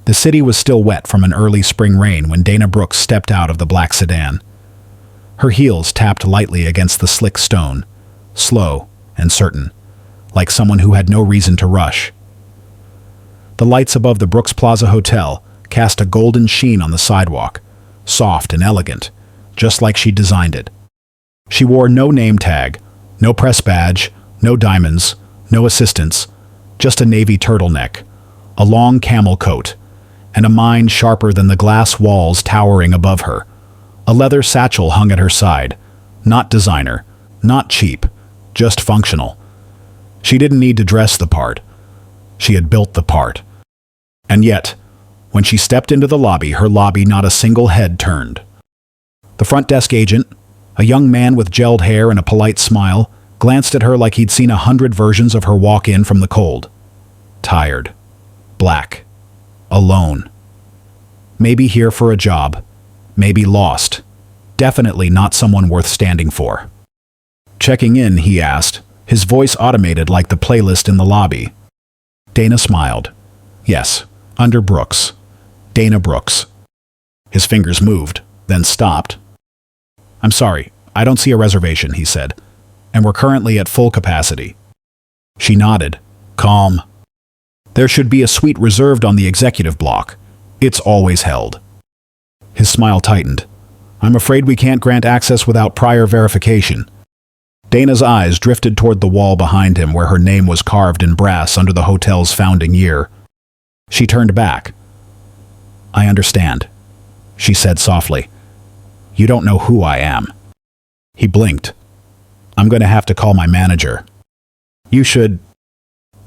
The city was still wet from an early spring rain when Dana Brooks stepped out of the black sedan. Her heels tapped lightly against the slick stone, slow and certain, like someone who had no reason to rush. The lights above the Brooks Plaza Hotel cast a golden sheen on the sidewalk, soft and elegant, just like she designed it. She wore no name tag, no press badge, no diamonds, no assistants, just a navy turtleneck, a long camel coat, and a mind sharper than the glass walls towering above her. A leather satchel hung at her side, not designer, not cheap, just functional. She didn't need to dress the part. She had built the part. And yet, when she stepped into the lobby, not a single head turned. The front desk agent, a young man with gelled hair and a polite smile, glanced at her like he'd seen 100 versions of her walk in from the cold. Tired. Black. Alone. Maybe here for a job. Maybe lost. Definitely not someone worth standing for. Checking in, he asked, his voice automated like the playlist in the lobby. Dana smiled. Yes, under Brooks. Dana Brooks. His fingers moved, then stopped. I'm sorry, I don't see a reservation, he said, and we're currently at full capacity. She nodded, calm. There should be a suite reserved on the executive block. It's always held. His smile tightened. I'm afraid we can't grant access without prior verification. Dana's eyes drifted toward the wall behind him where her name was carved in brass under the hotel's founding year. She turned back. I understand, she said softly. You don't know who I am. He blinked. I'm going to have to call my manager. You should.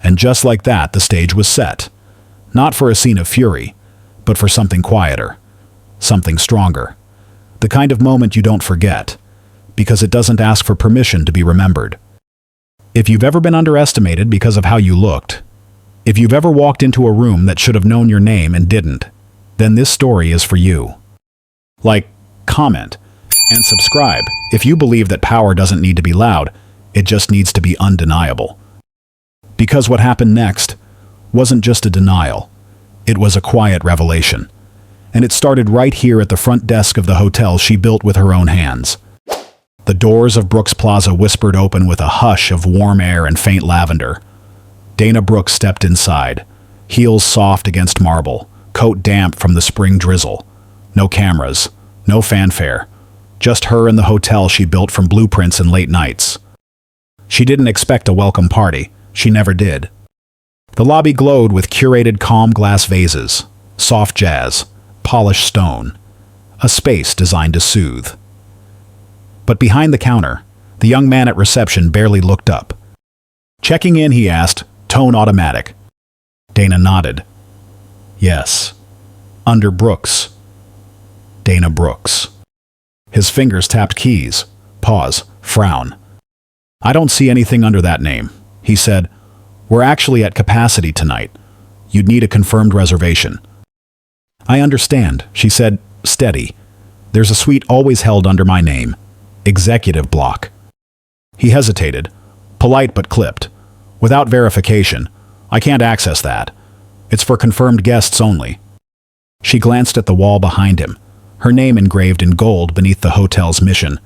And just like that, the stage was set. Not for a scene of fury, but for something quieter, something stronger. The kind of moment you don't forget, because it doesn't ask for permission to be remembered. If you've ever been underestimated because of how you looked, if you've ever walked into a room that should have known your name and didn't, then this story is for you. Like, comment, and subscribe if you believe that power doesn't need to be loud, it just needs to be undeniable. Because what happened next wasn't just a denial, it was a quiet revelation. And it started right here at the front desk of the hotel she built with her own hands. The doors of Brooks Plaza whispered open with a hush of warm air and faint lavender. Dana Brooks stepped inside, heels soft against marble, coat damp from the spring drizzle. No cameras, no fanfare, just her and the hotel she built from blueprints and late nights. She didn't expect a welcome party. She never did. The lobby glowed with curated calm glass vases, soft jazz, polished stone, a space designed to soothe. But behind the counter, the young man at reception barely looked up. Checking in, he asked, tone automatic. Dana nodded. Yes. Under Brooks. Dana Brooks. His fingers tapped keys. Pause. Frown. I don't see anything under that name, he said. We're actually at capacity tonight. You'd need a confirmed reservation. I understand, she said, steady. There's a suite always held under my name. Executive block. He hesitated, polite but clipped. Without verification, I can't access that. It's for confirmed guests only. She glanced at the wall behind him, her name engraved in gold beneath the hotel's mission.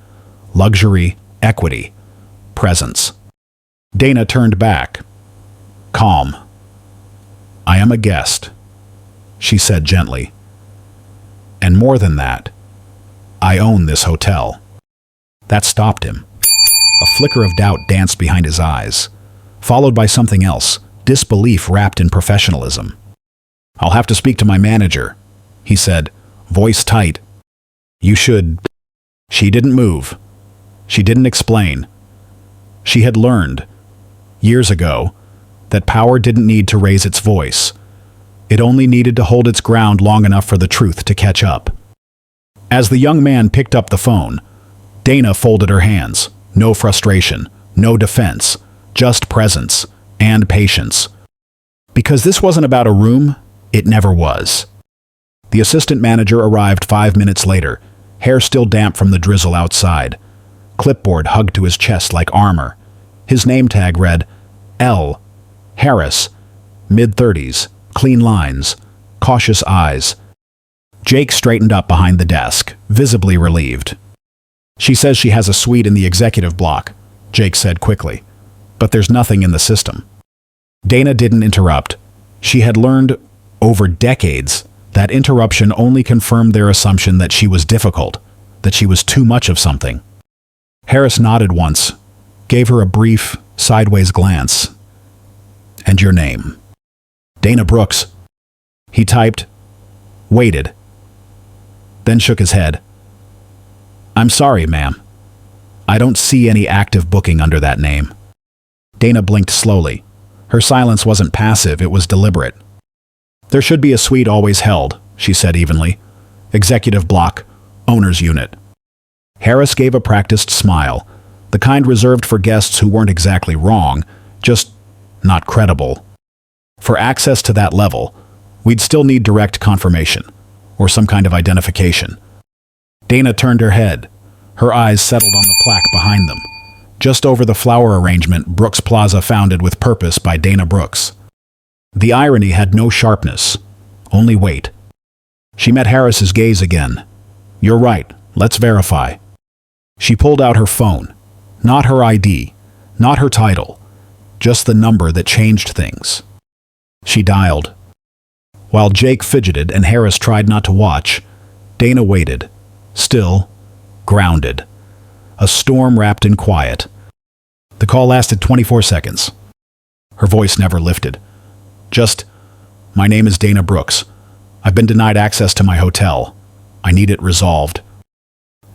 Luxury, equity, presence. Dana turned back. Calm. I am a guest, she said gently. And more than that, I own this hotel. That stopped him. A flicker of doubt danced behind his eyes, followed by something else, disbelief wrapped in professionalism. I'll have to speak to my manager, he said, voice tight. You should. She didn't move. She didn't explain. She had learned, years ago, that power didn't need to raise its voice. It only needed to hold its ground long enough for the truth to catch up. As the young man picked up the phone, Dana folded her hands. No frustration, no defense, just presence and patience. Because this wasn't about a room, it never was. The assistant manager arrived 5 minutes later, hair still damp from the drizzle outside. Clipboard hugged to his chest like armor. His name tag read, L. Harris, mid-30s, clean lines, cautious eyes. Jake straightened up behind the desk, visibly relieved. "She says she has a suite in the executive block," Jake said quickly. "But there's nothing in the system." Dana didn't interrupt. She had learned, over decades, that interruption only confirmed their assumption that she was difficult, that she was too much of something. Harris nodded once, gave her a brief, sideways glance. "And your name?" "Dana Brooks." He typed, waited, then shook his head. "I'm sorry, ma'am. I don't see any active booking under that name." Dana blinked slowly. Her silence wasn't passive, it was deliberate. "There should be a suite always held," she said evenly. "Executive block, owner's unit." Harris gave a practiced smile, the kind reserved for guests who weren't exactly wrong, just not credible. "For access to that level, we'd still need direct confirmation, or some kind of identification." Dana turned her head. Her eyes settled on the plaque behind them. Just over the flower arrangement, Brooks Plaza founded with purpose by Dana Brooks. The irony had no sharpness, only weight. She met Harris's gaze again. "You're right, let's verify." She pulled out her phone. Not her ID, not her title, just the number that changed things. She dialed. While Jake fidgeted and Harris tried not to watch, Dana waited, still, grounded. A storm wrapped in quiet. The call lasted 24 seconds. Her voice never lifted. Just, "My name is Dana Brooks. I've been denied access to my hotel. I need it resolved."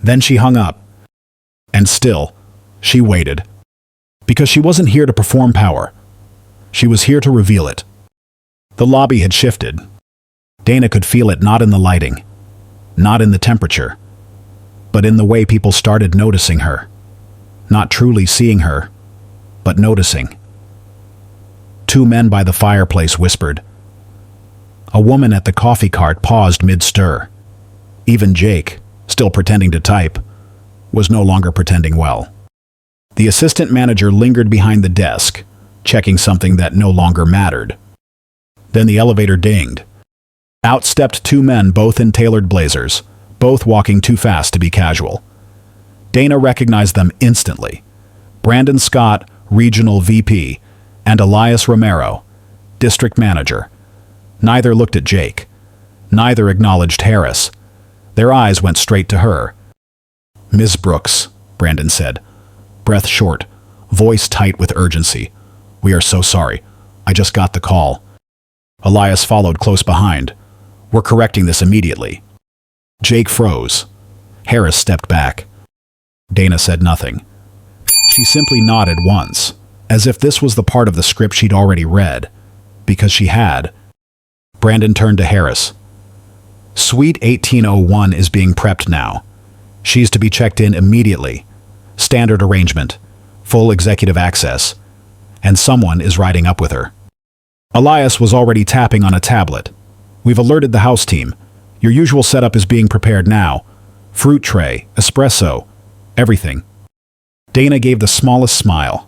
Then she hung up. And still, she waited. Because she wasn't here to perform power. She was here to reveal it. The lobby had shifted. Dana could feel it, not in the lighting, not in the temperature, but in the way people started noticing her. Not truly seeing her, but noticing. Two men by the fireplace whispered. A woman at the coffee cart paused mid-stir. Even Jake, still pretending to type, was no longer pretending well. The assistant manager lingered behind the desk, checking something that no longer mattered. Then the elevator dinged. Out stepped two men, both in tailored blazers, both walking too fast to be casual. Dana recognized them instantly. Brandon Scott, Regional VP, and Elias Romero, District Manager. Neither looked at Jake. Neither acknowledged Harris. Their eyes went straight to her. "Ms. Brooks," Brandon said, breath short, voice tight with urgency. "We are so sorry. I just got the call." Elias followed close behind. "We're correcting this immediately." Jake froze. Harris stepped back. Dana said nothing. She simply nodded once, as if this was the part of the script she'd already read, because she had. Brandon turned to Harris. "Suite 1801 is being prepped now. She's to be checked in immediately. Standard arrangement, full executive access, and someone is riding up with her." Elias was already tapping on a tablet. "We've alerted the house team. Your usual setup is being prepared now. Fruit tray, espresso, everything." Dana gave the smallest smile,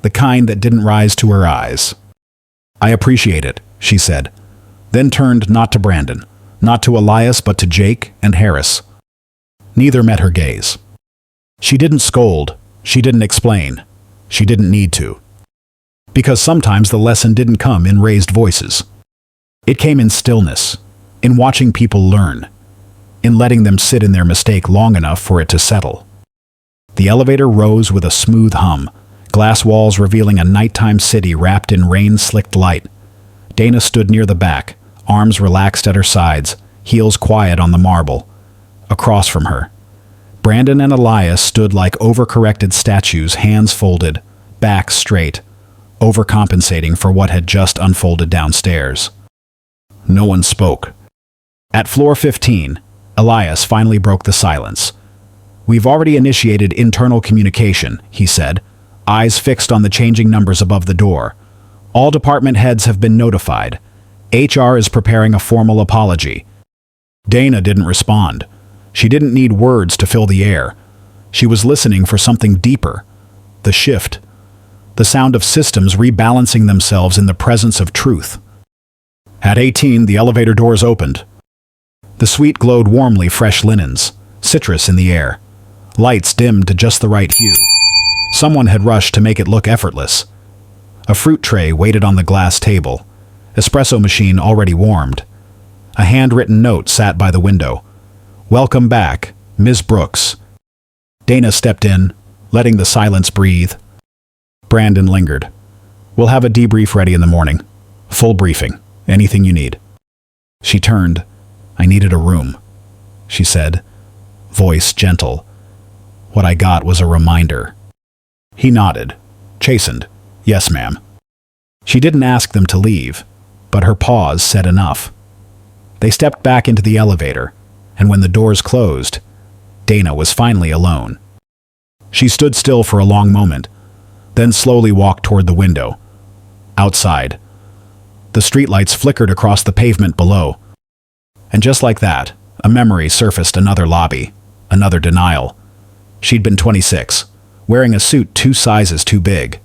the kind that didn't rise to her eyes. "I appreciate it," she said, then turned not to Brandon, not to Elias, but to Jake and Harris. Neither met her gaze. She didn't scold, she didn't explain, she didn't need to. Because sometimes the lesson didn't come in raised voices. It came in stillness, in watching people learn, in letting them sit in their mistake long enough for it to settle. The elevator rose with a smooth hum, glass walls revealing a nighttime city wrapped in rain-slicked light. Dana stood near the back, arms relaxed at her sides, heels quiet on the marble. Across from her, Brandon and Elias stood like overcorrected statues, hands folded, backs straight, overcompensating for what had just unfolded downstairs. No one spoke. At floor 15, Elias finally broke the silence. "We've already initiated internal communication," he said, eyes fixed on the changing numbers above the door. "All department heads have been notified. HR is preparing a formal apology." Dana didn't respond. She didn't need words to fill the air. She was listening for something deeper. The shift. The sound of systems rebalancing themselves in the presence of truth. At 18, the elevator doors opened. The suite glowed warmly, fresh linens, citrus in the air. Lights dimmed to just the right hue. Someone had rushed to make it look effortless. A fruit tray waited on the glass table. Espresso machine already warmed. A handwritten note sat by the window. "Welcome back, Ms. Brooks." Dana stepped in, letting the silence breathe. Brandon lingered. "We'll have a debrief ready in the morning. Full briefing. Anything you need." She turned. "I needed a room," she said, voice gentle. What I got was a reminder. He nodded, chastened. "Yes, ma'am." She didn't ask them to leave, but her pause said enough. They stepped back into the elevator, and when the doors closed, Dana was finally alone. She stood still for a long moment, then slowly walked toward the window. Outside, the streetlights flickered across the pavement below. And just like that, a memory surfaced. Another lobby, another denial. She'd been 26, wearing a suit 2 sizes too big.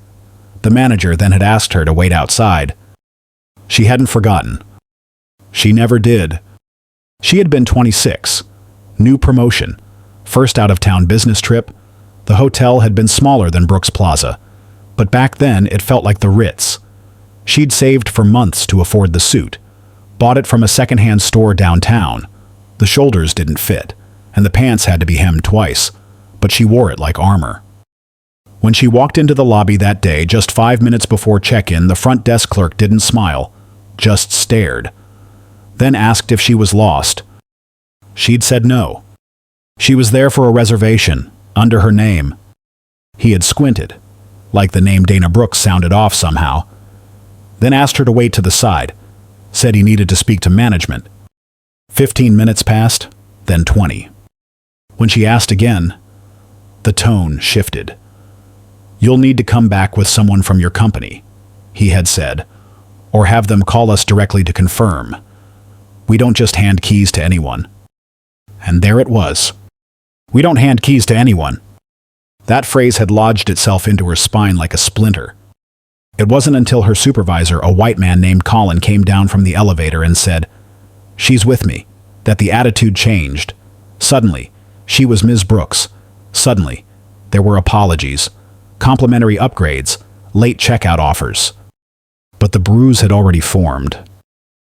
The manager then had asked her to wait outside. She hadn't forgotten. She never did. She had been 26. New promotion. First out-of-town business trip. The hotel had been smaller than Brooks Plaza, but back then it felt like the Ritz. She'd saved for months to afford the suit. Bought it from a secondhand store downtown. The shoulders didn't fit, and the pants had to be hemmed twice, but she wore it like armor. When she walked into the lobby that day, just 5 minutes before check-in, the front desk clerk didn't smile, just stared. Then asked if she was lost. She'd said no. She was there for a reservation, under her name. He had squinted, like the name Dana Brooks sounded off somehow. Then asked her to wait to the side, said he needed to speak to management. 15 minutes passed, then 20. When she asked again, the tone shifted. "You'll need to come back with someone from your company," he had said, "or have them call us directly to confirm. We don't just hand keys to anyone." And there it was. "We don't hand keys to anyone." That phrase had lodged itself into her spine like a splinter. It wasn't until her supervisor, a white man named Colin, came down from the elevator and said, "She's with me," that the attitude changed. Suddenly, she was Ms. Brooks. Suddenly, there were apologies, complimentary upgrades, late checkout offers. But the bruise had already formed.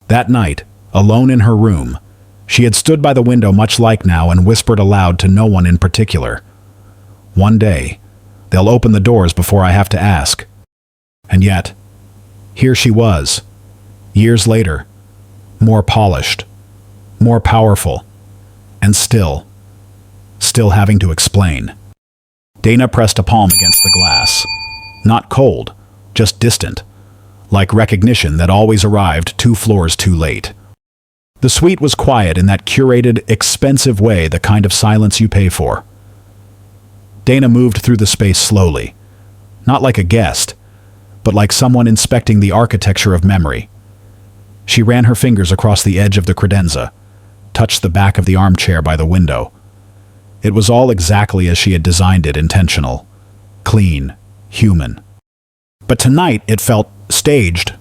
That night, alone in her room, she had stood by the window much like now and whispered aloud to no one in particular. "One day, they'll open the doors before I have to ask." And yet, here she was, years later, more polished, more powerful, and still having to explain. Dana pressed a palm against the glass. Not cold, just distant, like recognition that always arrived 2 floors too late. The suite was quiet in that curated, expensive way, the kind of silence you pay for. Dana moved through the space slowly, not like a guest, but like someone inspecting the architecture of memory. She ran her fingers across the edge of the credenza, touched the back of the armchair by the window. It was all exactly as she had designed it, intentional, clean, human. But tonight it felt staged.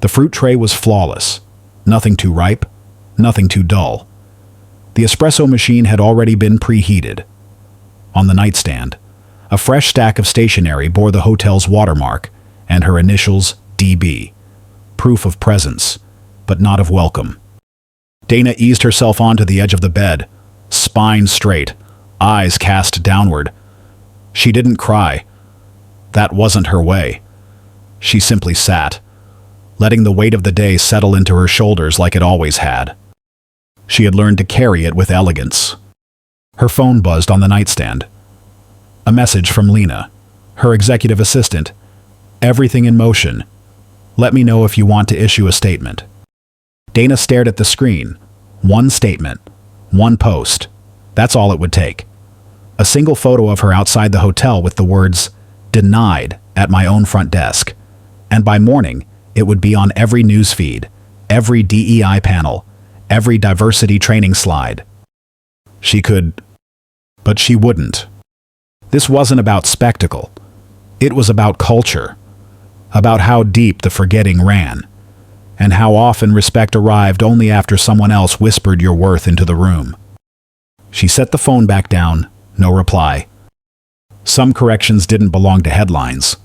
The fruit tray was flawless, nothing too ripe, nothing too dull. The espresso machine had already been preheated. On the nightstand, a fresh stack of stationery bore the hotel's watermark and her initials DB, proof of presence, but not of welcome. Dana eased herself onto the edge of the bed, spine straight, eyes cast downward. She didn't cry. That wasn't her way. She simply sat, letting the weight of the day settle into her shoulders like it always had. She had learned to carry it with elegance. Her phone buzzed on the nightstand. A message from Lena, her executive assistant. "Everything in motion. Let me know if you want to issue a statement." Dana stared at the screen. One statement. One post. That's all it would take. A single photo of her outside the hotel with the words, "Denied," at my own front desk. And by morning, it would be on every news feed, every DEI panel, every diversity training slide. She could, but she wouldn't. This wasn't about spectacle. It was about culture, about how deep the forgetting ran. and how often respect arrived only after someone else whispered your worth into the room. She set the phone back down, no reply. Some corrections didn't belong to headlines.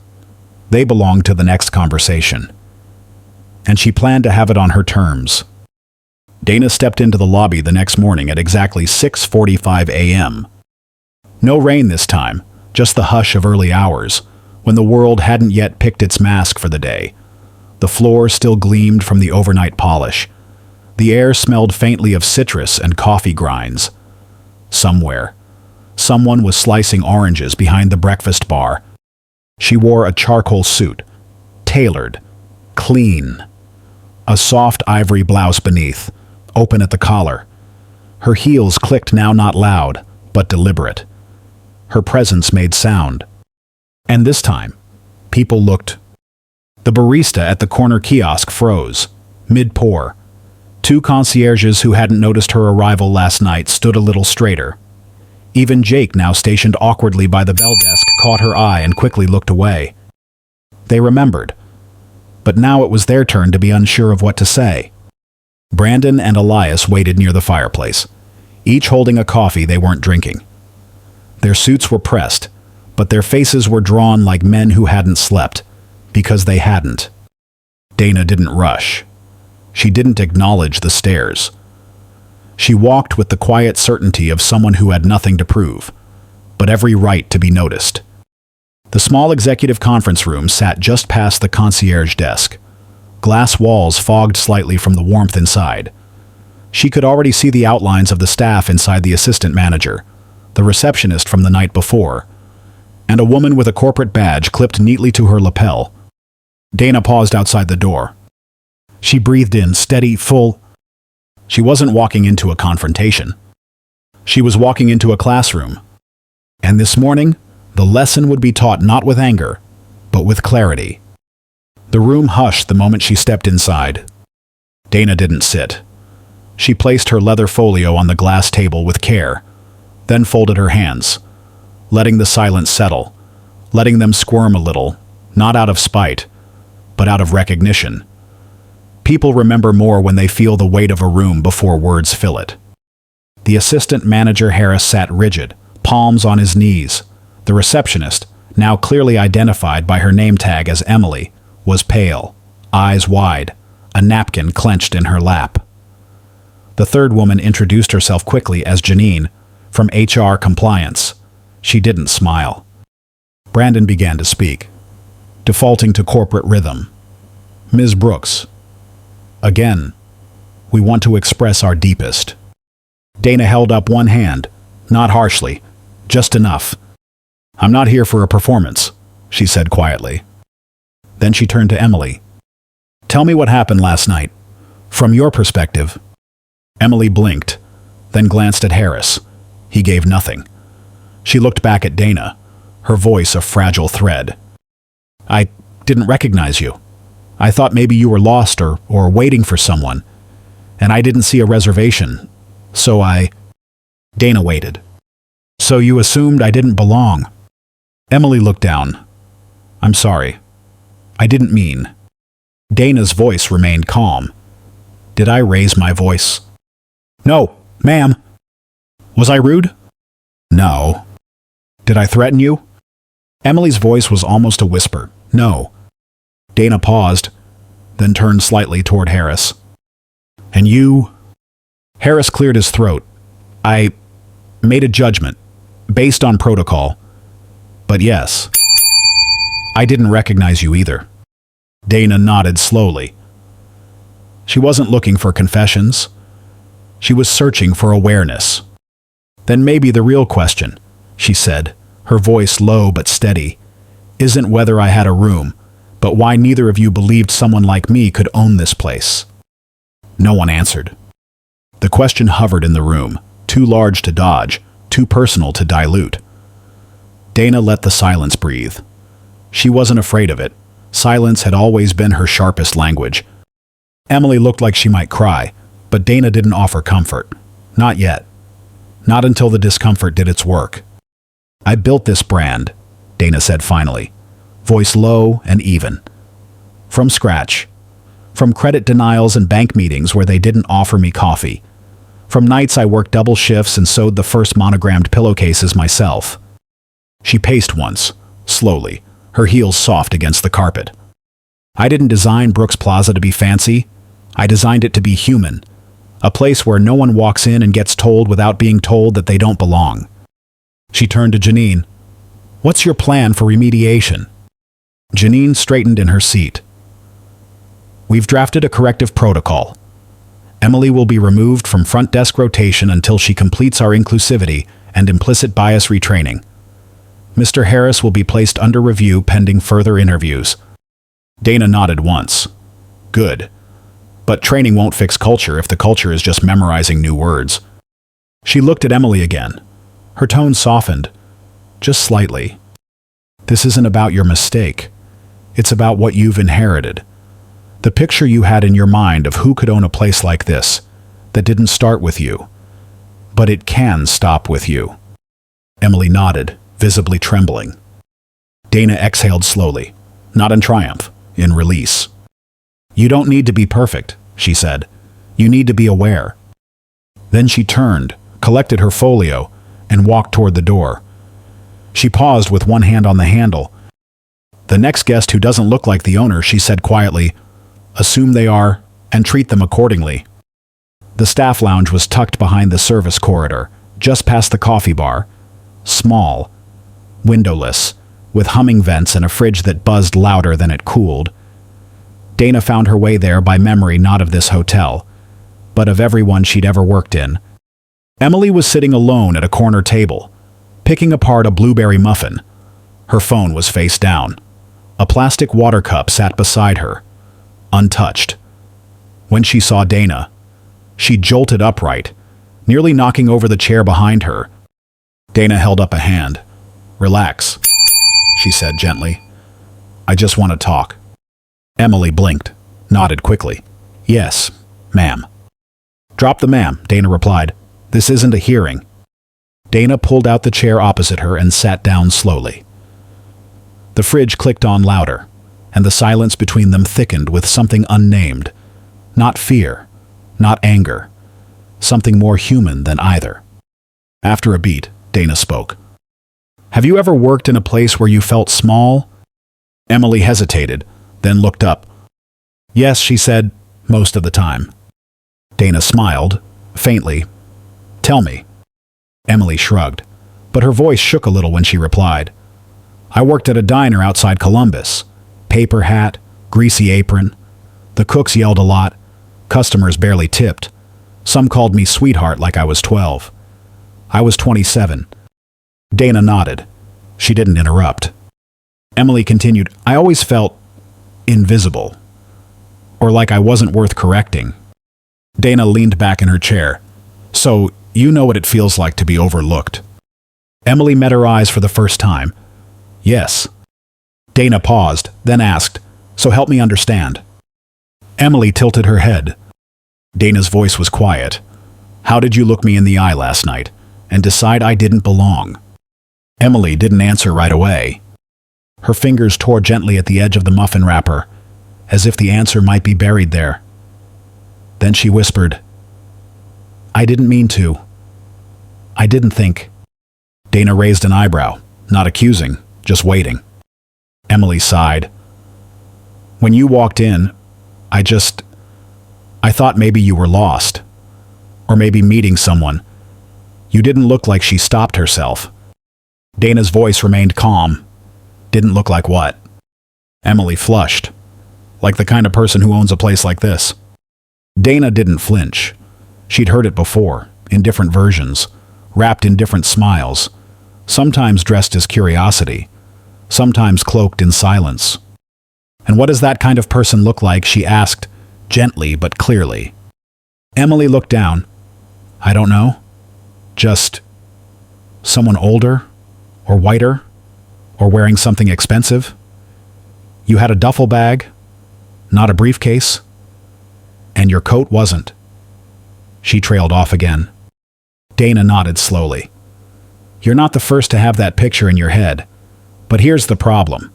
They belonged to the next conversation. And she planned to have it on her terms. Dana stepped into the lobby the next morning at exactly 6:45 a.m. No rain this time, just the hush of early hours, when the world hadn't yet picked its mask for the day. The floor still gleamed from the overnight polish. The air smelled faintly of citrus and coffee grinds. Somewhere, someone was slicing oranges behind the breakfast bar. She wore a charcoal suit, tailored, clean. A soft ivory blouse beneath, open at the collar. Her heels clicked now, not loud, but deliberate. Her presence made sound. And this time, people looked. The barista at the corner kiosk froze, mid-pour. Two concierges who hadn't noticed her arrival last night stood a little straighter. Even Jake, now stationed awkwardly by the bell desk, caught her eye and quickly looked away. They remembered. But now it was their turn to be unsure of what to say. Brandon and Elias waited near the fireplace, each holding a coffee they weren't drinking. Their suits were pressed, but their faces were drawn like men who hadn't slept, because they hadn't. Dana didn't rush. She didn't acknowledge the stares. She walked with the quiet certainty of someone who had nothing to prove, but every right to be noticed. The small executive conference room sat just past the concierge desk. Glass walls fogged slightly from the warmth inside. She could already see the outlines of the staff inside: the assistant manager, the receptionist from the night before, and a woman with a corporate badge clipped neatly to her lapel. Dana paused outside the door. She breathed in, steady, full. She wasn't walking into a confrontation. She was walking into a classroom. And this morning, the lesson would be taught not with anger, but with clarity. The room hushed the moment she stepped inside. Dana didn't sit. She placed her leather folio on the glass table with care, then folded her hands, letting the silence settle, letting them squirm a little, not out of spite, but out of recognition. People remember more when they feel the weight of a room before words fill it. The assistant manager Harris sat rigid, palms on his knees. The receptionist, now clearly identified by her name tag as Emily, was pale, eyes wide, a napkin clenched in her lap. The third woman introduced herself quickly as Janine, from HR Compliance. She didn't smile. Brandon began to speak, defaulting to corporate rhythm. Ms. Brooks, again, we want to express our deepest. Dana held up one hand, not harshly, just enough. I'm not here for a performance, she said quietly. Then she turned to Emily. Tell me what happened last night, from your perspective. Emily blinked, then glanced at Harris. He gave nothing. She looked back at Dana, her voice a fragile thread. I didn't recognize you. I thought maybe you were lost or waiting for someone, and I didn't see a reservation, so I... Dana waited. So you assumed I didn't belong. Emily looked down. I'm sorry. I didn't mean. Dana's voice remained calm. Did I raise my voice? No, ma'am. Was I rude? No. Did I threaten you? Emily's voice was almost a whisper. No. Dana paused, then turned slightly toward Harris. And you? Harris cleared his throat. I made a judgment, based on protocol. But yes, I didn't recognize you either. Dana nodded slowly. She wasn't looking for confessions. She was searching for awareness. Then maybe the real question, she said, her voice low but steady, isn't whether I had a room, but why neither of you believed someone like me could own this place. No one answered. The question hovered in the room, too large to dodge, too personal to dilute. Dana let the silence breathe. She wasn't afraid of it. Silence had always been her sharpest language. Emily looked like she might cry, but Dana didn't offer comfort. Not yet. Not until the discomfort did its work. I built this brand, Dana said finally, voice low and even. From scratch. From credit denials and bank meetings where they didn't offer me coffee. From nights I worked double shifts and sewed the first monogrammed pillowcases myself. She paced once, slowly, her heels soft against the carpet. I didn't design Brooks Plaza to be fancy. I designed it to be human. A place where no one walks in and gets told without being told that they don't belong. She turned to Janine. "What's your plan for remediation?" Janine straightened in her seat. "We've drafted a corrective protocol. Emily will be removed from front desk rotation until she completes our inclusivity and implicit bias retraining. Mr. Harris will be placed under review pending further interviews." Dana nodded once. "Good. But training won't fix culture if the culture is just memorizing new words." She looked at Emily again. Her tone softened, just slightly. "This isn't about your mistake. It's about what you've inherited. The picture you had in your mind of who could own a place like this, that didn't start with you. But it can stop with you." Emily nodded, visibly trembling. Dana exhaled slowly, not in triumph, in release. "You don't need to be perfect," she said. "You need to be aware." Then she turned, collected her folio, and walked toward the door. She paused with one hand on the handle. "The next guest who doesn't look like the owner," she said quietly, "assume they are, and treat them accordingly." The staff lounge was tucked behind the service corridor, just past the coffee bar. Small, windowless, with humming vents and a fridge that buzzed louder than it cooled. Dana found her way there by memory, not of this hotel, but of everyone she'd ever worked in. Emily was sitting alone at a corner table, picking apart a blueberry muffin. Her phone was face down. A plastic water cup sat beside her, untouched. When she saw Dana, she jolted upright, nearly knocking over the chair behind her. Dana held up a hand. "Relax," she said gently. "I just want to talk." Emily blinked, nodded quickly. "Yes, ma'am." "Drop the ma'am," Dana replied. "This isn't a hearing." Dana pulled out the chair opposite her and sat down slowly. The fridge clicked on louder, and the silence between them thickened with something unnamed. Not fear, not anger. Something more human than either. After a beat, Dana spoke. "Have you ever worked in a place where you felt small?" Emily hesitated, then looked up. "Yes," she said, "most of the time." Dana smiled, faintly. "Tell me." Emily shrugged, but her voice shook a little when she replied. "I worked at a diner outside Columbus. Paper hat, greasy apron. The cooks yelled a lot. Customers barely tipped. Some called me sweetheart like I was 12. I was 27. Dana nodded. She didn't interrupt. Emily continued, "I always felt invisible, or like I wasn't worth correcting." Dana leaned back in her chair. "So, you know what it feels like to be overlooked?" Emily met her eyes for the first time. "Yes." Dana paused, then asked, "So help me understand." Emily tilted her head. Dana's voice was quiet. "How did you look me in the eye last night and decide I didn't belong?" Emily didn't answer right away. Her fingers tore gently at the edge of the muffin wrapper, as if the answer might be buried there. Then she whispered, "I didn't mean to. I didn't think." Dana raised an eyebrow, not accusing, just waiting. Emily sighed. "When you walked in, I thought maybe you were lost. Or maybe meeting someone. You didn't look like she stopped herself." Dana's voice remained calm. "Didn't look like what?" Emily flushed. "Like the kind of person who owns a place like this." Dana didn't flinch. She'd heard it before, in different versions, wrapped in different smiles, sometimes dressed as curiosity, sometimes cloaked in silence. "And what does that kind of person look like?" she asked, gently but clearly. Emily looked down. "I don't know. Just someone older, or whiter, or wearing something expensive. You had a duffel bag, not a briefcase, and your coat wasn't." She trailed off again. Dana nodded slowly. "You're not the first to have that picture in your head. But here's the problem.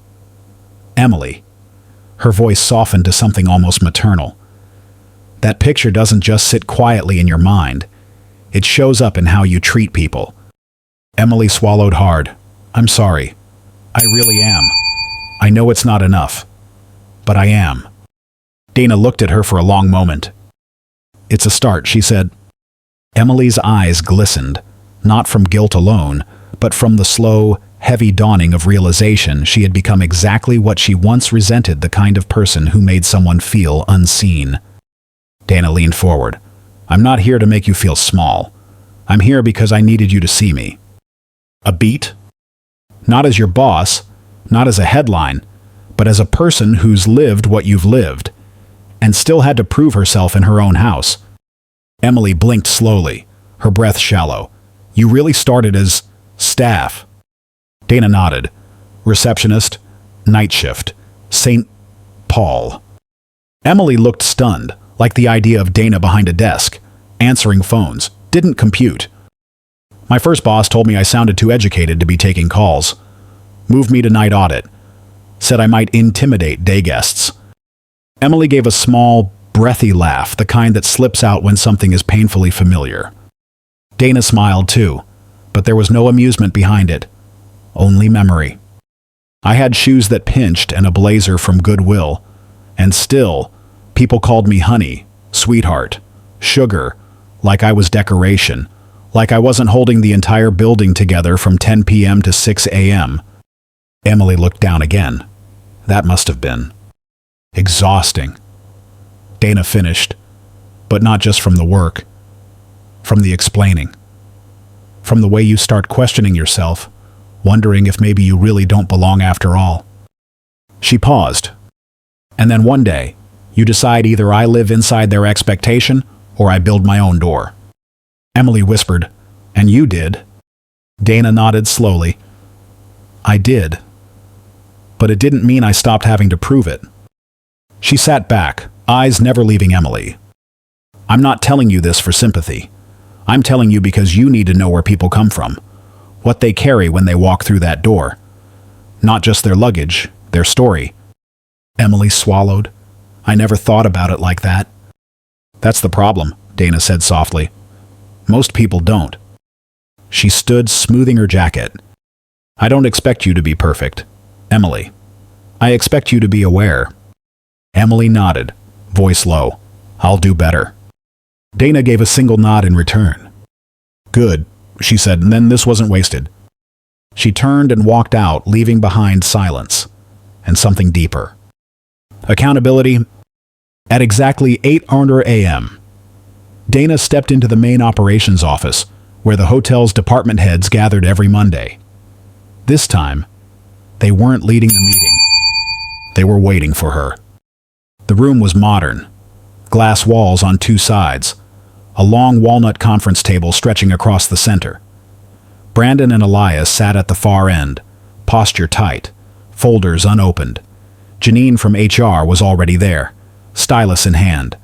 Emily." Her voice softened to something almost maternal. That picture doesn't just sit quietly in your mind. It shows up in how you treat people. Emily swallowed hard. I'm sorry. I really am. I know it's not enough. But I am. Dana looked at her for a long moment. It's a start, she said. Emily's eyes glistened, not from guilt alone, but from the slow, heavy dawning of realization she had become exactly what she once resented, the kind of person who made someone feel unseen. Dana leaned forward. I'm not here to make you feel small. I'm here because I needed you to see me. A beat? Not as your boss, not as a headline, but as a person who's lived what you've lived, and still had to prove herself in her own house. Emily blinked slowly, her breath shallow. You really started as staff. Dana nodded. Receptionist, night shift, St. Paul. Emily looked stunned, like the idea of Dana behind a desk, answering phones, didn't compute. My first boss told me I sounded too educated to be taking calls. Moved me to night audit. Said I might intimidate day guests. Emily gave a small, breathy laugh, the kind that slips out when something is painfully familiar. Dana smiled too, but there was no amusement behind it. Only memory. I had shoes that pinched and a blazer from Goodwill, and still, people called me honey, sweetheart, sugar, like I was decoration, like I wasn't holding the entire building together from 10 p.m. to 6 a.m. Emily looked down again. That must have been exhausting. Dana finished, but not just from the work, from the explaining, from the way you start questioning yourself, wondering if maybe you really don't belong after all. She paused, and then one day, you decide either I live inside their expectation or I build my own door. Emily whispered, and you did. Dana nodded slowly. I did. But it didn't mean I stopped having to prove it. She sat back, eyes never leaving Emily. I'm not telling you this for sympathy. I'm telling you because you need to know where people come from, what they carry when they walk through that door. Not just their luggage, their story. Emily swallowed. I never thought about it like that. That's the problem, Dana said softly. Most people don't. She stood, smoothing her jacket. I don't expect you to be perfect, Emily. I expect you to be aware. Emily nodded, voice low. I'll do better. Dana gave a single nod in return. Good, she said, and then this wasn't wasted. She turned and walked out, leaving behind silence and something deeper. Accountability. At exactly 8:00 a.m., Dana stepped into the main operations office, where the hotel's department heads gathered every Monday. This time, they weren't leading the meeting. They were waiting for her. The room was modern. Glass walls on two sides. A long walnut conference table stretching across the center. Brandon and Elias sat at the far end, posture tight, folders unopened. Janine from HR was already there, stylus in hand.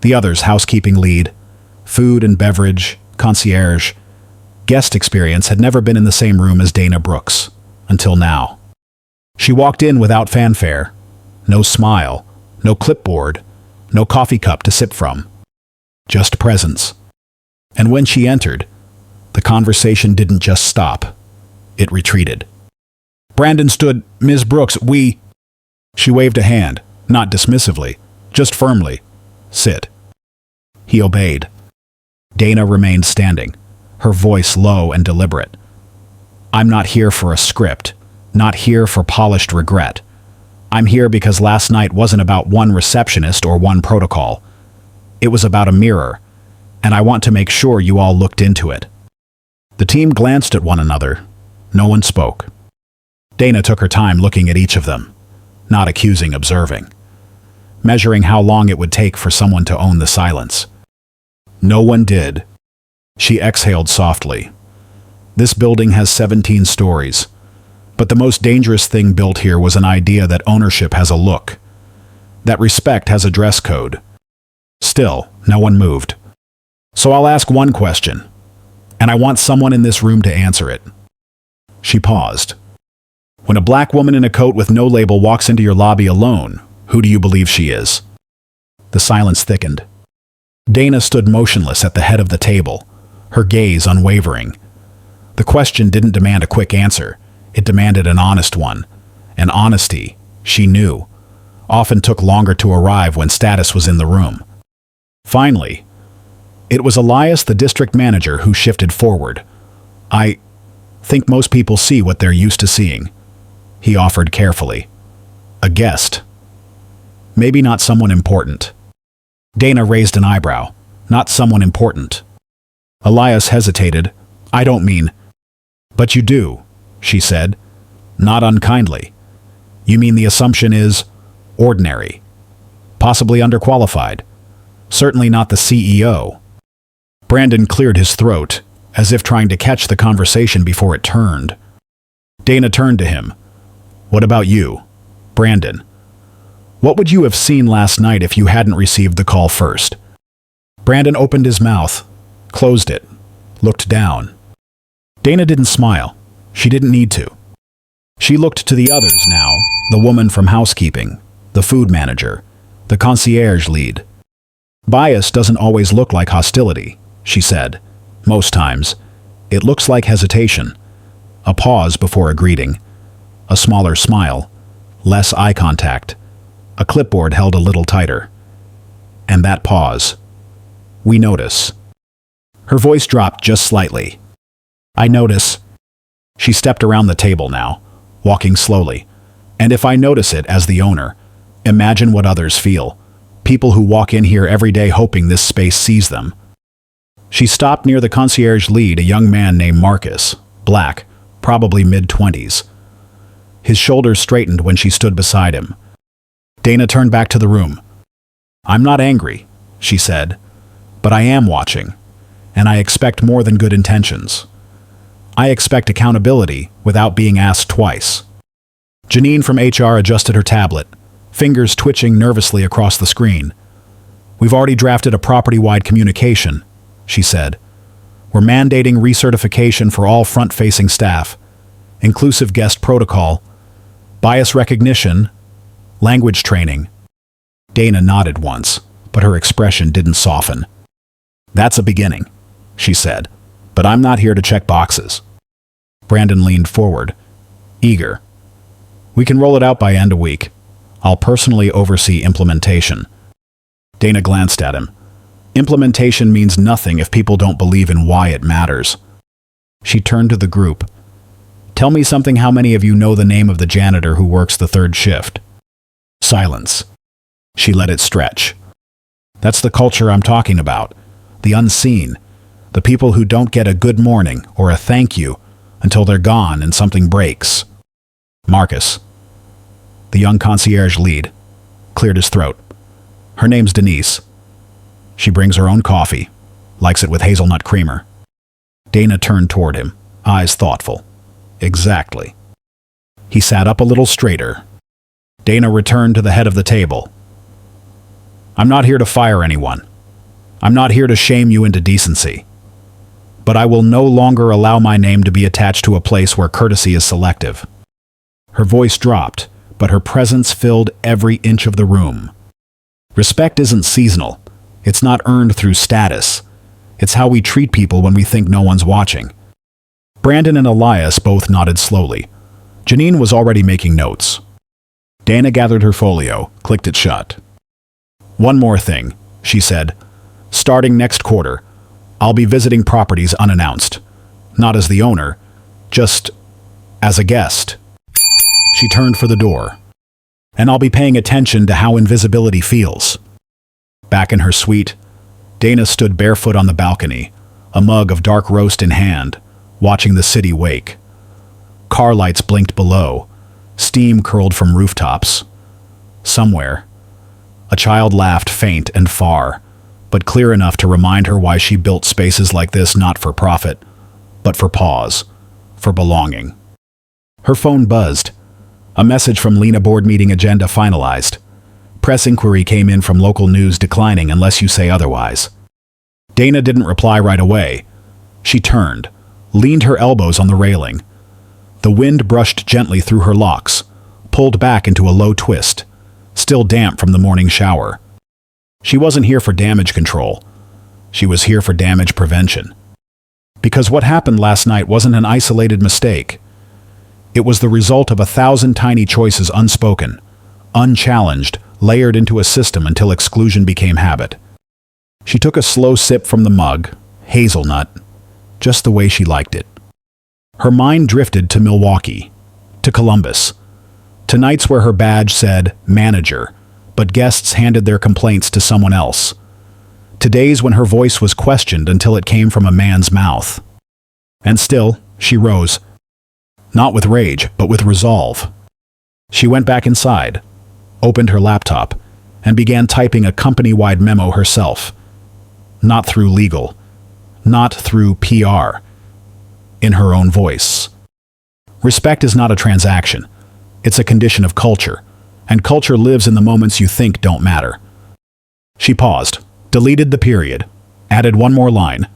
The others housekeeping lead, food and beverage, concierge. Guest experience had never been in the same room as Dana Brooks, until now. She walked in without fanfare. No smile, no clipboard, no coffee cup to sip from. Just presence. And when she entered, the conversation didn't just stop. It retreated. Brandon stood, Ms. Brooks, She waved a hand, not dismissively, just firmly. Sit. He obeyed. Dana remained standing, her voice low and deliberate. I'm not here for a script, not here for polished regret. I'm here because last night wasn't about one receptionist or one protocol. It was about a mirror, and I want to make sure you all looked into it. The team glanced at one another. No one spoke. Dana took her time looking at each of them, not accusing, observing, measuring how long it would take for someone to own the silence. No one did. She exhaled softly. This building has 17 stories, but the most dangerous thing built here was an idea that ownership has a look, that respect has a dress code. Still, no one moved. So I'll ask one question, and I want someone in this room to answer it. She paused. When a black woman in a coat with no label walks into your lobby alone, Who do you believe she is? The silence thickened. Dana stood motionless at the head of the table, her gaze unwavering. The question didn't demand a quick answer. It demanded an honest one. And honesty, she knew, often took longer to arrive when status was in the room. Finally, it was Elias, the district manager, who shifted forward. I think most people see what they're used to seeing, he offered carefully. A guest. Maybe not someone important. Dana raised an eyebrow. Not someone important. Elias hesitated. I don't mean. But you do, she said, not unkindly. You mean the assumption is ordinary, possibly underqualified, certainly not the CEO. Brandon cleared his throat, as if trying to catch the conversation before it turned. Dana turned to him. What about you, Brandon? What would you have seen last night if you hadn't received the call first? Brandon opened his mouth, closed it, looked down. Dana didn't smile. She didn't need to. She looked to the others now, the woman from housekeeping, the food manager, the concierge lead. Bias doesn't always look like hostility, she said. Most times, it looks like hesitation, a pause before a greeting, a smaller smile, less eye contact, a clipboard held a little tighter. And that pause. We notice. Her voice dropped just slightly. I notice. She stepped around the table now, walking slowly. And if I notice it as the owner, imagine what others feel. People who walk in here every day hoping this space sees them. She stopped near the concierge lead, a young man named Marcus, black, probably mid-20s. His shoulders straightened when she stood beside him. Dana turned back to the room. I'm not angry, she said, but I am watching, and I expect more than good intentions. I expect accountability without being asked twice. Janine from HR adjusted her tablet, fingers twitching nervously across the screen. We've already drafted a property-wide communication, she said. We're mandating recertification for all front-facing staff, inclusive guest protocol, bias recognition, language training. Dana nodded once, but her expression didn't soften. That's a beginning, she said, but I'm not here to check boxes. Brandon leaned forward, eager. We can roll it out by end of week. I'll personally oversee implementation. Dana glanced at him. Implementation means nothing if people don't believe in why it matters. She turned to the group. Tell me something. How many of you know the name of the janitor who works the third shift? Silence. She let it stretch. That's the culture I'm talking about. The unseen. The people who don't get a good morning or a thank you until they're gone and something breaks. Marcus, the young concierge lead, cleared his throat. Her name's Denise. She brings her own coffee, likes it with hazelnut creamer. Dana turned toward him, eyes thoughtful. Exactly. He sat up a little straighter. Dana returned to the head of the table. I'm not here to fire anyone. I'm not here to shame you into decency. But I will no longer allow my name to be attached to a place where courtesy is selective. Her voice dropped, but her presence filled every inch of the room. Respect isn't seasonal. It's not earned through status. It's how we treat people when we think no one's watching. Brandon and Elias both nodded slowly. Janine was already making notes. Dana gathered her folio, clicked it shut. One more thing, she said. Starting next quarter, I'll be visiting properties unannounced. Not as the owner, just as a guest. She turned for the door. And I'll be paying attention to how invisibility feels. Back in her suite, Dana stood barefoot on the balcony, a mug of dark roast in hand, watching the city wake. Car lights blinked below, steam curled from rooftops. Somewhere, a child laughed faint and far, but clear enough to remind her why she built spaces like this not for profit, but for pause, for belonging. Her phone buzzed. A message from Lena. Board meeting agenda finalized. Press inquiry came in from local news declining unless you say otherwise. Dana didn't reply right away. She turned, leaned her elbows on the railing. The wind brushed gently through her locks, pulled back into a low twist, still damp from the morning shower. She wasn't here for damage control. She was here for damage prevention. Because what happened last night wasn't an isolated mistake. It was the result of 1,000 tiny choices unspoken, unchallenged, layered into a system until exclusion became habit. She took a slow sip from the mug, hazelnut, just the way she liked it. Her mind drifted to Milwaukee, to Columbus, to nights where her badge said manager, but guests handed their complaints to someone else. To days when her voice was questioned until it came from a man's mouth. And still, she rose. Not with rage, but with resolve. She went back inside, opened her laptop, and began typing a company-wide memo herself. Not through legal, not through PR, in her own voice. Respect is not a transaction. It's a condition of culture, and culture lives in the moments you think don't matter. She paused, deleted the period, added one more line.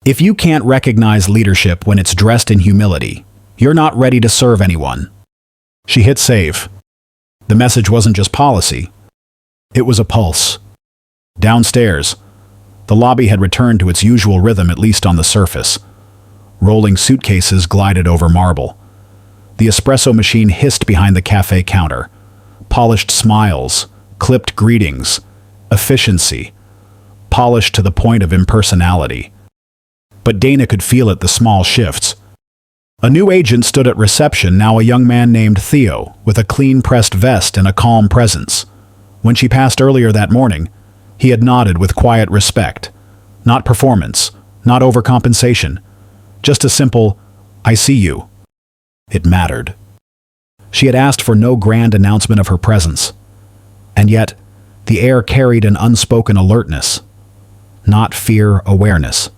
If you can't recognize leadership when it's dressed in humility, you're not ready to serve anyone. She hit save. The message wasn't just policy. It was a pulse. Downstairs, the lobby had returned to its usual rhythm, at least on the surface. Rolling suitcases glided over marble. The espresso machine hissed behind the cafe counter. Polished smiles, clipped greetings, efficiency, polished to the point of impersonality. But Dana could feel it, the small shifts. A new agent stood at reception, now a young man named Theo, with a clean-pressed vest and a calm presence. When she passed earlier that morning, he had nodded with quiet respect. Not performance, not overcompensation, just a simple, "I see you." It mattered. She had asked for no grand announcement of her presence. And yet, the air carried an unspoken alertness, not fear, awareness.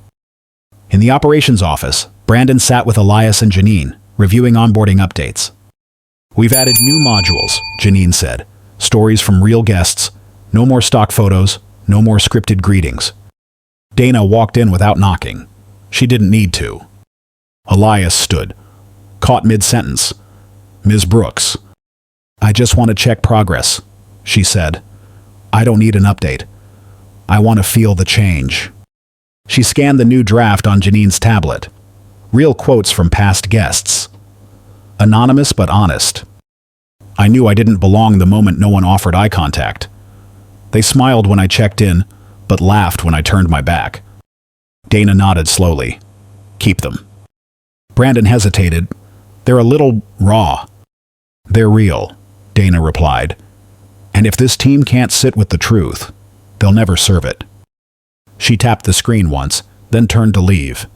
In the operations office, Brandon sat with Elias and Janine, reviewing onboarding updates. "We've added new modules," Janine said. "Stories from real guests, no more stock photos, no more scripted greetings." Dana walked in without knocking. She didn't need to. Elias stood, caught mid-sentence. "Ms. Brooks, I just want to check progress," she said. "I don't need an update. I want to feel the change." She scanned the new draft on Janine's tablet. Real quotes from past guests. Anonymous but honest. "I knew I didn't belong the moment no one offered eye contact. They smiled when I checked in, but laughed when I turned my back." Dana nodded slowly. "Keep them." Brandon hesitated. "They're a little raw." "They're real," Dana replied. "And if this team can't sit with the truth, they'll never serve it." She tapped the screen once, then turned to leave.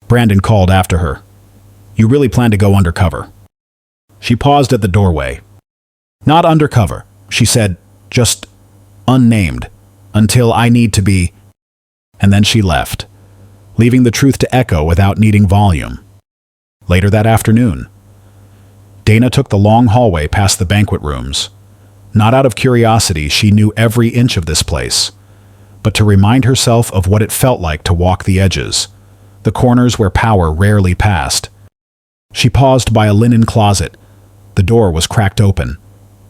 Brandon called after her. "You really plan to go undercover?" She paused at the doorway. "Not undercover," she said, "just unnamed, until I need to be." And then she left, leaving the truth to echo without needing volume. Later that afternoon, Dana took the long hallway past the banquet rooms. Not out of curiosity, she knew every inch of this place, but to remind herself of what it felt like to walk the edges, the corners where power rarely passed. She paused by a linen closet. The door was cracked open.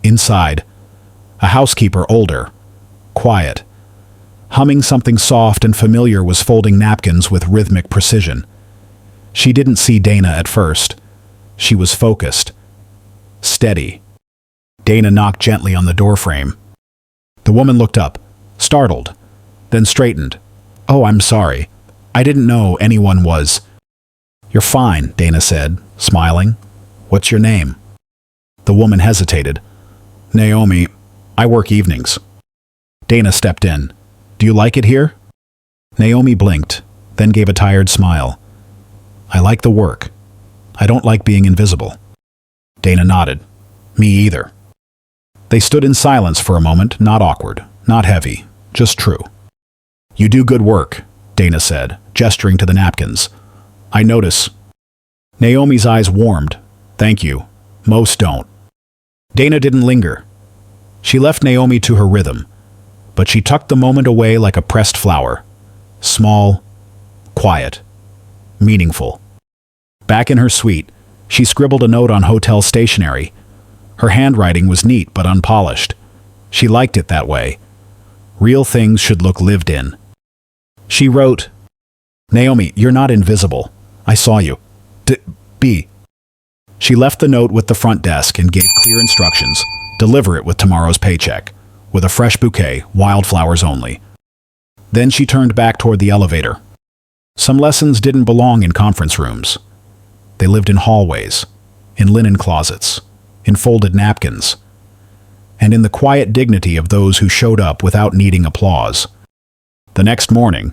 Inside, a housekeeper, older, quiet, humming something soft and familiar, was folding napkins with rhythmic precision. She didn't see Dana at first. She was focused, steady. Dana knocked gently on the doorframe. The woman looked up, startled, then straightened. "Oh, I'm sorry. I didn't know anyone was." "You're fine," Dana said, smiling. "What's your name?" The woman hesitated. "Naomi. I work evenings." Dana stepped in. "Do you like it here?" Naomi blinked, then gave a tired smile. "I like the work. I don't like being invisible." Dana nodded. "Me either." They stood in silence for a moment, not awkward, not heavy, just true. "You do good work," Dana said, gesturing to the napkins. "I notice." Naomi's eyes warmed. "Thank you. Most don't." Dana didn't linger. She left Naomi to her rhythm, but she tucked the moment away like a pressed flower. Small, quiet, meaningful. Back in her suite, she scribbled a note on hotel stationery. Her handwriting was neat but unpolished. She liked it that way. Real things should look lived in. She wrote, "Naomi, you're not invisible. I saw you. B." She left the note with the front desk and gave clear instructions. Deliver it with tomorrow's paycheck, with a fresh bouquet, wildflowers only. Then she turned back toward the elevator. Some lessons didn't belong in conference rooms. They lived in hallways, in linen closets, in folded napkins, and in the quiet dignity of those who showed up without needing applause. The next morning,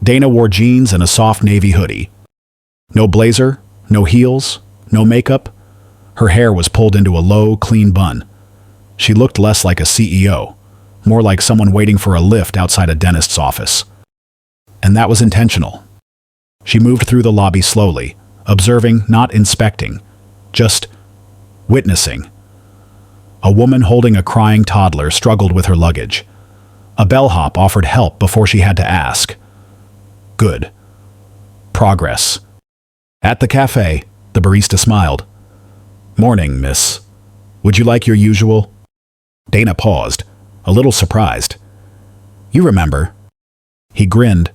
Dana wore jeans and a soft navy hoodie. No blazer, no heels, no makeup. Her hair was pulled into a low, clean bun. She looked less like a CEO, more like someone waiting for a lift outside a dentist's office. And that was intentional. She moved through the lobby slowly, observing, not inspecting, just witnessing. A woman holding a crying toddler struggled with her luggage. A bellhop offered help before she had to ask. Good. Progress. At the cafe, the barista smiled. "Morning, miss. Would you like your usual?" Dana paused, a little surprised. "You remember." He grinned.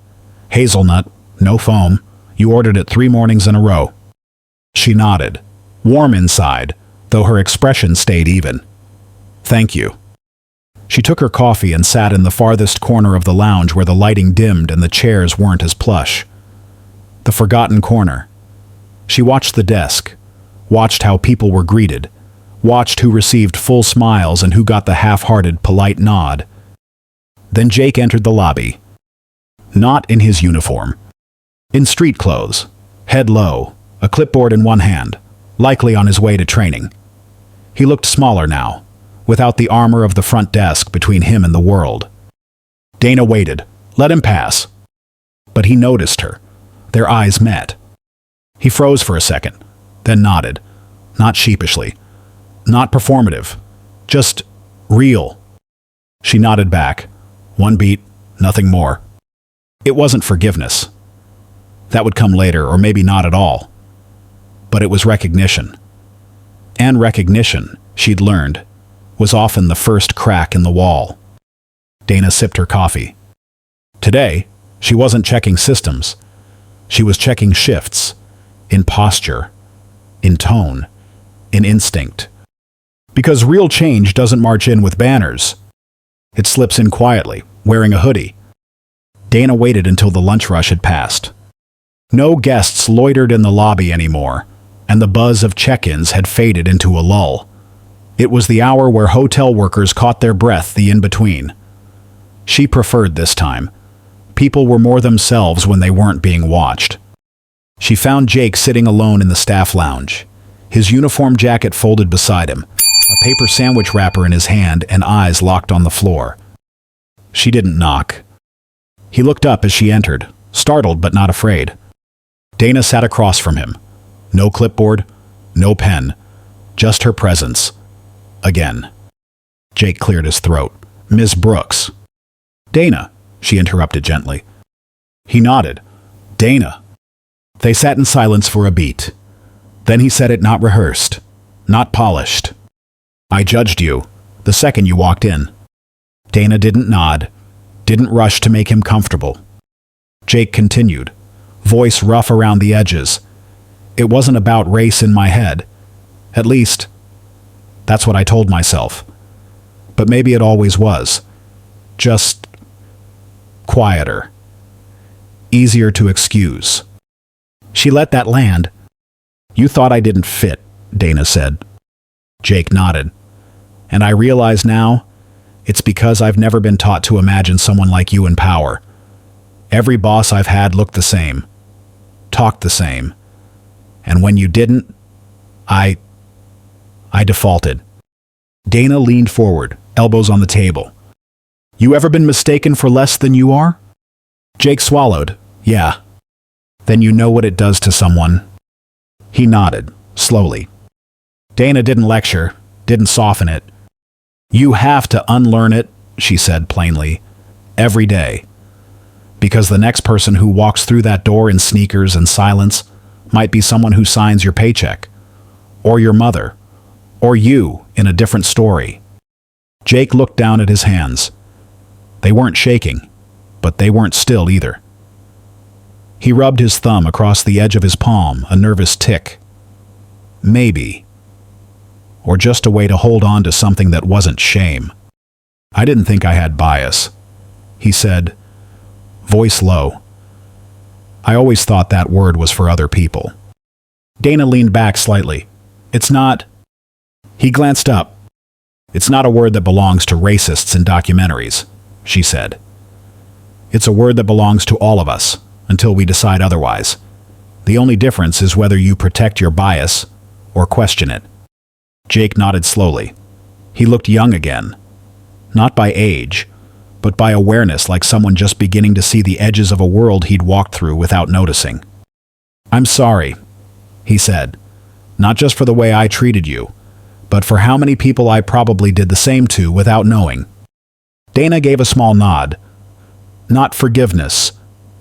"Hazelnut, no foam. You ordered it 3 mornings in a row." She nodded, warm inside, though her expression stayed even. "Thank you." She took her coffee and sat in the farthest corner of the lounge where the lighting dimmed and the chairs weren't as plush. The forgotten corner. She watched the desk, watched how people were greeted, watched who received full smiles and who got the half-hearted, polite nod. Then Jake entered the lobby. Not in his uniform. In street clothes, head low, a clipboard in one hand, likely on his way to training. He looked smaller now, without the armor of the front desk between him and the world. Dana waited. Let him pass. But he noticed her. Their eyes met. He froze for a second, then nodded, not sheepishly, not performative, just real. She nodded back. One beat, nothing more. It wasn't forgiveness. That would come later, or maybe not at all. But it was recognition. And recognition, she'd learned, was often the first crack in the wall. Dana sipped her coffee. Today, she wasn't checking systems. She was checking shifts, in posture, in tone, in instinct. Because real change doesn't march in with banners. It slips in quietly, wearing a hoodie. Dana waited until the lunch rush had passed. No guests loitered in the lobby anymore, and the buzz of check-ins had faded into a lull. It was the hour where hotel workers caught their breath the in-between. She preferred this time. People were more themselves when they weren't being watched. She found Jake sitting alone in the staff lounge, his uniform jacket folded beside him, a paper sandwich wrapper in his hand and eyes locked on the floor. She didn't knock. He looked up as she entered, startled but not afraid. Dana sat across from him. No clipboard, no pen, just her presence. Again. Jake cleared his throat. "Miss Brooks." "Dana," she interrupted gently. He nodded. "Dana." They sat in silence for a beat. Then he said it, not rehearsed, not polished. "I judged you the second you walked in." Dana didn't nod, didn't rush to make him comfortable. Jake continued, voice rough around the edges. "It wasn't about race in my head. At least, that's what I told myself. But maybe it always was. Just quieter. Easier to excuse." She let that land. "You thought I didn't fit," Dana said. Jake nodded. "And I realize now, it's because I've never been taught to imagine someone like you in power. Every boss I've had looked the same, talked the same. And when you didn't, I defaulted." Dana leaned forward, elbows on the table. "You ever been mistaken for less than you are?" Jake swallowed. "Yeah." "Then you know what it does to someone." He nodded, slowly. Dana didn't lecture, didn't soften it. "You have to unlearn it," she said plainly, "every day. Because the next person who walks through that door in sneakers and silence might be someone who signs your paycheck, or your mother, or you in a different story." Jake looked down at his hands. They weren't shaking, but they weren't still either. He rubbed his thumb across the edge of his palm, a nervous tick. Maybe. Or just a way to hold on to something that wasn't shame. I didn't think I had bias, he said, voice low. I always thought that word was for other people. Dana leaned back slightly. It's not. He glanced up. It's not a word that belongs to racists in documentaries, she said. It's a word that belongs to all of us, until we decide otherwise. The only difference is whether you protect your bias or question it. Jake nodded slowly. He looked young again. Not by age, but by awareness, like someone just beginning to see the edges of a world he'd walked through without noticing. I'm sorry, he said. Not just for the way I treated you, but for how many people I probably did the same to without knowing. Dana gave a small nod. Not forgiveness,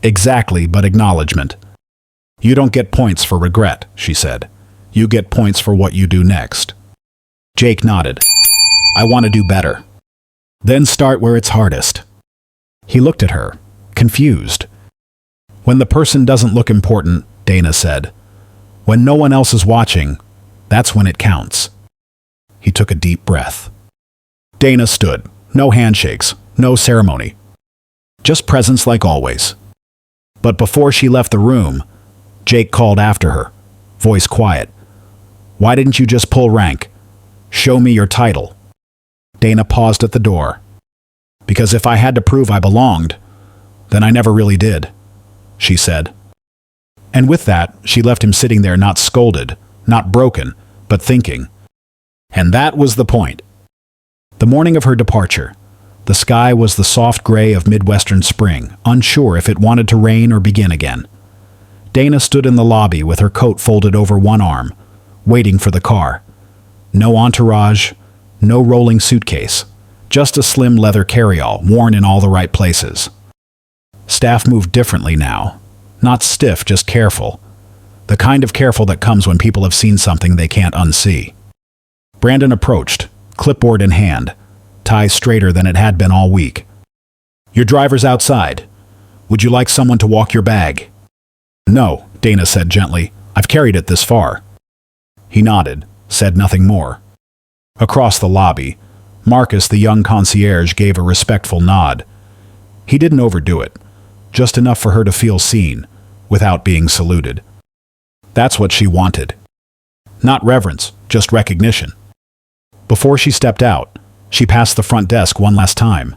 exactly, but acknowledgement. You don't get points for regret, she said. You get points for what you do next. Jake nodded. I want to do better. Then start where it's hardest. He looked at her, confused. When the person doesn't look important, Dana said. When no one else is watching, that's when it counts. He took a deep breath. Dana stood. No handshakes, no ceremony. Just presence like always. But before she left the room, Jake called after her, voice quiet. Why didn't you just pull rank? Show me your title. Dana paused at the door. Because if I had to prove I belonged, then I never really did, she said. And with that, she left him sitting there, not scolded, not broken, but thinking. And that was the point. The morning of her departure, the sky was the soft gray of Midwestern spring, unsure if it wanted to rain or begin again. Dana stood in the lobby with her coat folded over one arm, waiting for the car. No entourage, no rolling suitcase, just a slim leather carryall worn in all the right places. Staff moved differently now. Not stiff, just careful. The kind of careful that comes when people have seen something they can't unsee. Brandon approached, clipboard in hand, tie straighter than it had been all week. Your driver's outside. Would you like someone to walk your bag? No, Dana said gently. I've carried it this far. He nodded, said nothing more. Across the lobby, Marcus, the young concierge, gave a respectful nod. He didn't overdo it, just enough for her to feel seen, without being saluted. That's what she wanted. Not reverence, just recognition. Before she stepped out, she passed the front desk one last time.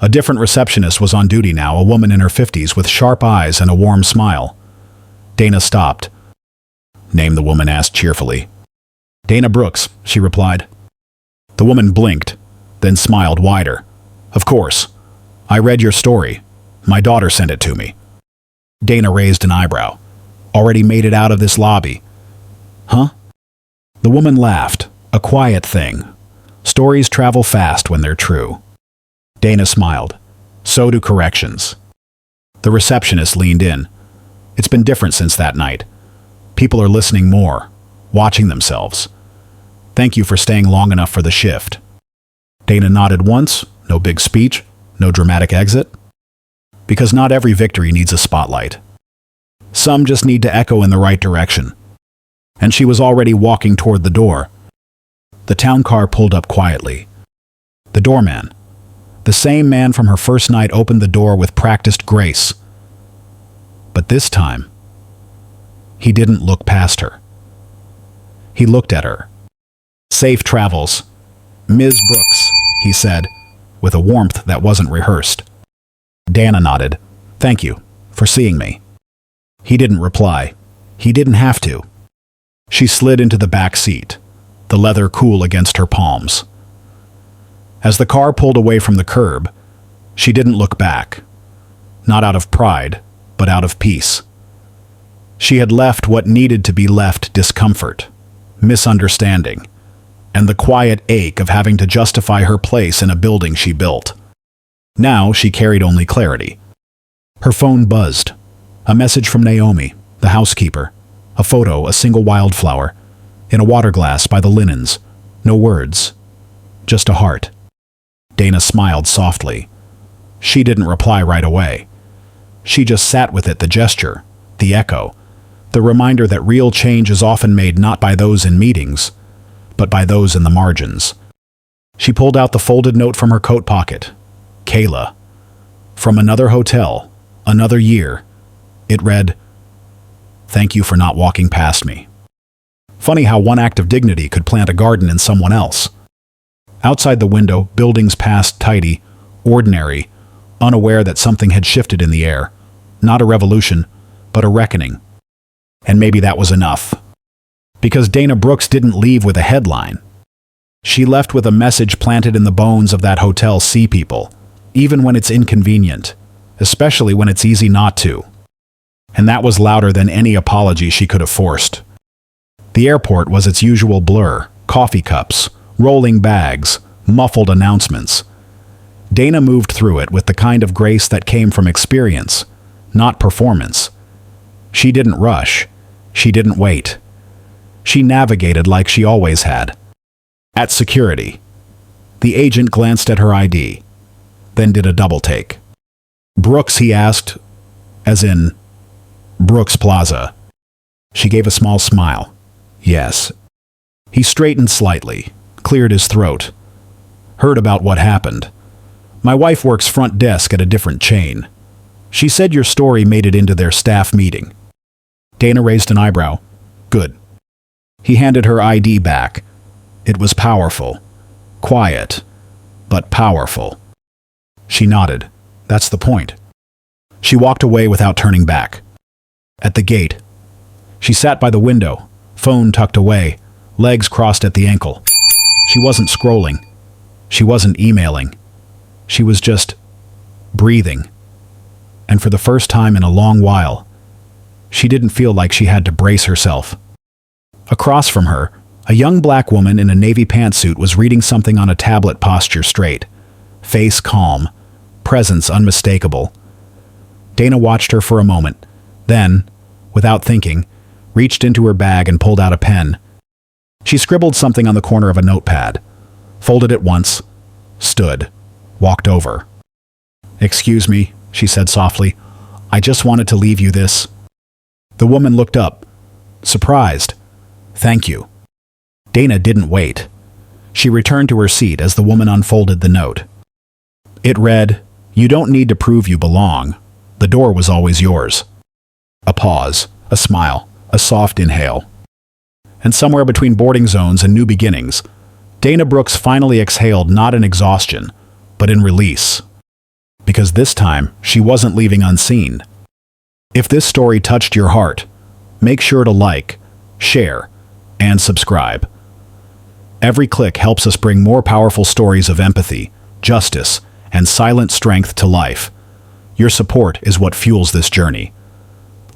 A different receptionist was on duty now, a woman in her 50s with sharp eyes and a warm smile. Dana stopped. Name, the woman asked cheerfully. Dana Brooks, she replied. The woman blinked, then smiled wider. Of course. I read your story. My daughter sent it to me. Dana raised an eyebrow. Already made it out of this lobby. Huh? The woman laughed, a quiet thing. Stories travel fast when they're true. Dana smiled. So do corrections. The receptionist leaned in. It's been different since that night. People are listening more, watching themselves. Thank you for staying long enough for the shift. Dana nodded once, no big speech, no dramatic exit. Because not every victory needs a spotlight. Some just need to echo in the right direction. And she was already walking toward the door. The town car pulled up quietly. The doorman, the same man from her first night, opened the door with practiced grace. But this time, he didn't look past her. He looked at her. Safe travels, Ms. Brooks, he said, with a warmth that wasn't rehearsed. Dana nodded. Thank you for seeing me. He didn't reply. He didn't have to. She slid into the back seat, the leather cool against her palms. As the car pulled away from the curb, she didn't look back. Not out of pride, but out of peace. She had left what needed to be left: discomfort, misunderstanding, and the quiet ache of having to justify her place in a building she built. Now she carried only clarity. Her phone buzzed. A message from Naomi, the housekeeper. A photo, a single wildflower, in a water glass by the linens. No words, just a heart. Dana smiled softly. She didn't reply right away. She just sat with it, the gesture, the echo, the reminder that real change is often made not by those in meetings, but by those in the margins. She pulled out the folded note from her coat pocket. Kayla. From another hotel, another year. It read, "Thank you for not walking past me." Funny how one act of dignity could plant a garden in someone else. Outside the window, buildings passed, tidy, ordinary, unaware that something had shifted in the air. Not a revolution, but a reckoning. And maybe that was enough. Because Dana Brooks didn't leave with a headline. She left with a message planted in the bones of that hotel: see people, even when it's inconvenient, especially when it's easy not to. And that was louder than any apology she could have forced. The airport was its usual blur: coffee cups, rolling bags, muffled announcements. Dana moved through it with the kind of grace that came from experience, not performance. She didn't rush. She didn't wait. She navigated like she always had. At security, the agent glanced at her ID, then did a double take. "Brooks?" he asked, as in Brooks Plaza. She gave a small smile. "Yes." He straightened slightly, cleared his throat. "Heard about what happened. My wife works front desk at a different chain. She said your story made it into their staff meeting." Dana raised an eyebrow. "Good." He handed her ID back. It was powerful. Quiet, but powerful. She nodded. That's the point. She walked away without turning back. At the gate, she sat by the window, phone tucked away, legs crossed at the ankle. She wasn't scrolling. She wasn't emailing. She was just breathing. And for the first time in a long while, she didn't feel like she had to brace herself. Across from her, a young black woman in a navy pantsuit was reading something on a tablet, posture straight, face calm, presence unmistakable. Dana watched her for a moment, then, without thinking, reached into her bag and pulled out a pen. She scribbled something on the corner of a notepad, folded it once, stood, walked over. "Excuse me," she said softly. "I just wanted to leave you this." The woman looked up, surprised. "Thank you." Dana didn't wait. She returned to her seat as the woman unfolded the note. It read, "You don't need to prove you belong. The door was always yours." A pause, a smile, a soft inhale. And somewhere between boarding zones and new beginnings, Dana Brooks finally exhaled, not in exhaustion, but in release. Because this time, she wasn't leaving unseen. If this story touched your heart, make sure to like, share, and subscribe. Every click helps us bring more powerful stories of empathy, justice, and silent strength to life. Your support is what fuels this journey.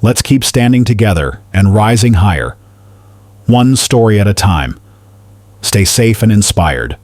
Let's keep standing together and rising higher, one story at a time. Stay safe and inspired.